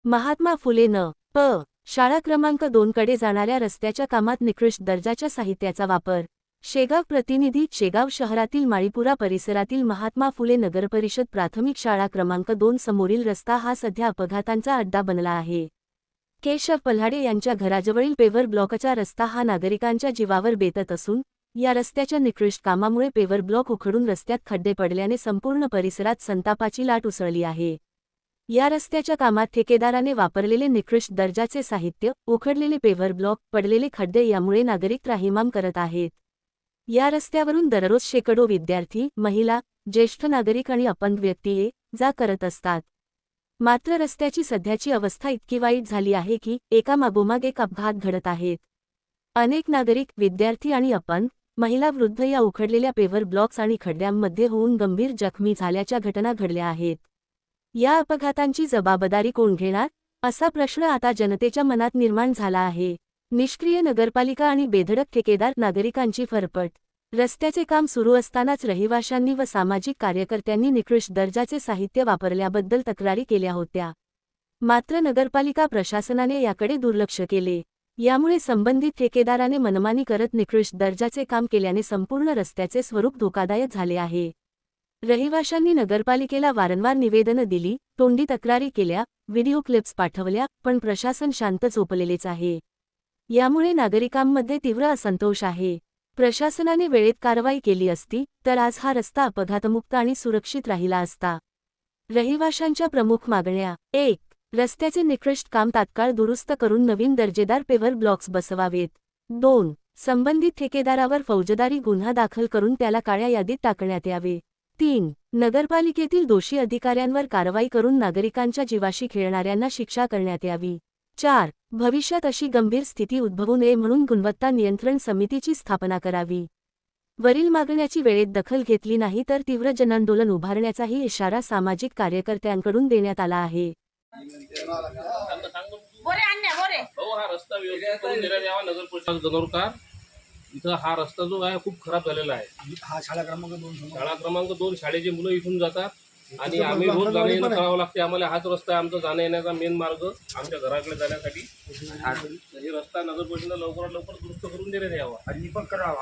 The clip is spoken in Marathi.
महात्मा फुले न. प. शाळा क्रमांक 2 कडे जाणाऱ्या रस्त्याच्या कामात निकृष्ट दर्जाच्या साहित्याचा वापर. शेगाव प्रतिनिधी. शेगाव शहरातील माळीपुरा परिसरातील महात्मा फुले नगरपरिषद प्राथमिक शाळा क्रमांक 2 समोरील रस्ता हा सध्या अपघातांचा अड्डा बनला आहे. केशव पल्हाडे यांच्या घराजवळील पेव्हर ब्लॉकचा रस्ता हा नागरिकांच्या जीवावर बेतत असून या रस्त्याच्या निकृष्ट कामामुळे पेव्हर ब्लॉक उखडून रस्त्यात खड्डे पडल्याने संपूर्ण परिसरात संतापाची लाट उसळली आहे. या रस्त्याच्या कामात ठेकेदाराने वापरलेले निकृष्ट दर्जाचे साहित्य, उखडलेले पेव्हर ब्लॉक, पडलेले खड्डे यामुळे नागरिक त्राहिमाम करत आहेत. या रस्त्यावरून दररोज शेकडो विद्यार्थी, महिला, ज्येष्ठ नागरिक आणि अपंग व्यक्ती ये-जा करत असतात. मात्र रस्त्याची सध्याची अवस्था इतकी वाईट झाली आहे की एकामागोमाग एक अपघात घडत आहेत. अनेक नागरिक, विद्यार्थी आणि अपंग, महिला, वृद्ध या उखडलेल्या पेव्हर ब्लॉक्स आणि खड्ड्यांमध्ये होऊन गंभीर जखमी झाल्याच्या घटना घडल्या आहेत. या अपघातांची जबाबदारी कोण घेणार, असा प्रश्न आता जनतेच्या मनात निर्माण झाला आहे. निष्क्रिय नगरपालिका आणि बेधडक ठेकेदार, नागरिकांची फरफट. रस्त्याचे काम सुरू असतानाच रहिवाशांनी व सामाजिक कार्यकर्त्यांनी निकृष्ट दर्जाचे साहित्य वापरल्याबद्दल तक्रारी केल्या होत्या. मात्र नगरपालिका प्रशासनाने याकडे दुर्लक्ष केले. यामुळे संबंधित ठेकेदाराने मनमानी करत निकृष्ट दर्जाचे काम केल्याने संपूर्ण रस्त्याचे स्वरूप धोकादायक झाले आहे. रहिवाशांनी नगरपालिकेला वारंवार निवेदनं दिली, तोंडी तक्रारी केल्या, व्हिडिओ क्लिप्स पाठवल्या, पण प्रशासन शांत झोपलेलेच आहे. यामुळे नागरिकांमध्ये तीव्र असंतोष आहे. प्रशासनाने वेळेत कारवाई केली असती तर आज हा रस्ता अपघातमुक्त आणि सुरक्षित राहिला असता. रहिवाशांच्या प्रमुख मागण्या. 1. रस्त्याचे निकृष्ट काम तात्काळ दुरुस्त करून नवीन दर्जेदार पेव्हर ब्लॉक्स बसवावेत. 2. संबंधित ठेकेदारावर फौजदारी गुन्हा दाखल करून त्याला काळ्या यादीत टाकण्यात यावे. 3. नगरपालिकेतील दोषी अधिकाऱ्यांवर कारवाई करून नागरिकांच्या जीवाशी खेळणाऱ्यांना शिक्षा करण्यात यावी. 4. भविष्यात अशी गंभीर स्थिती उद्भवू नये म्हणून गुणवत्ता नियंत्रण समितीची स्थापना करावी. वरील मागण्याची वेळेत दखल घेतली नाही तर तीव्र जनांदोलन उभारण्याचाही इशारा सामाजिक कार्यकर्त्यांकडून देण्यात आला आहे. इथं हा रस्ता जो आहे खूप खराब झालेला आहे. हा शाळा क्रमांक 2 शाळेचे मुलं इथून जातात आणि आम्ही रोज जाणं येणं करावं लागते. आम्हाला हाच रस्ता आहे आमचा जाण्या येण्याचा मेन मार्ग आमच्या घराकडे जाण्यासाठी. हे रस्ता नगर परिषदेला लवकरात लवकर दुरुस्त करून देण्यात यावा.